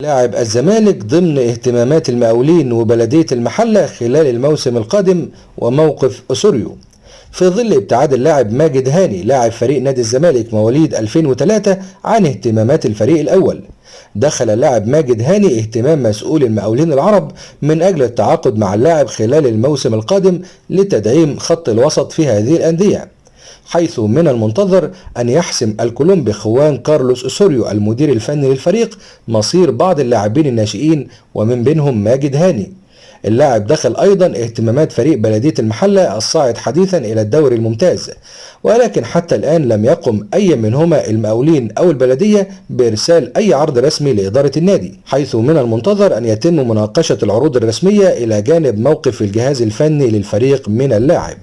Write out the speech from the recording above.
لاعب الزمالك ضمن اهتمامات المقاولين وبلدية المحلة خلال الموسم القادم وموقف أسوريو. في ظل ابتعاد اللاعب ماجد هاني لاعب فريق نادي الزمالك مواليد 2003 عن اهتمامات الفريق الأول، دخل اللاعب ماجد هاني اهتمام مسؤول المقاولين العرب من أجل التعاقد مع اللاعب خلال الموسم القادم لتدعيم خط الوسط في هذه الأندية، حيث من المنتظر أن يحسم الكولومبي خوان كارلوس أوسوريو المدير الفني للفريق مصير بعض اللاعبين الناشئين ومن بينهم ماجد هاني. اللاعب دخل أيضا اهتمامات فريق بلدية المحلة الصاعد حديثا إلى الدوري الممتاز، ولكن حتى الآن لم يقم أي منهما المقاولين أو البلدية بإرسال أي عرض رسمي لإدارة النادي، حيث من المنتظر أن يتم مناقشة العروض الرسمية إلى جانب موقف الجهاز الفني للفريق من اللاعب.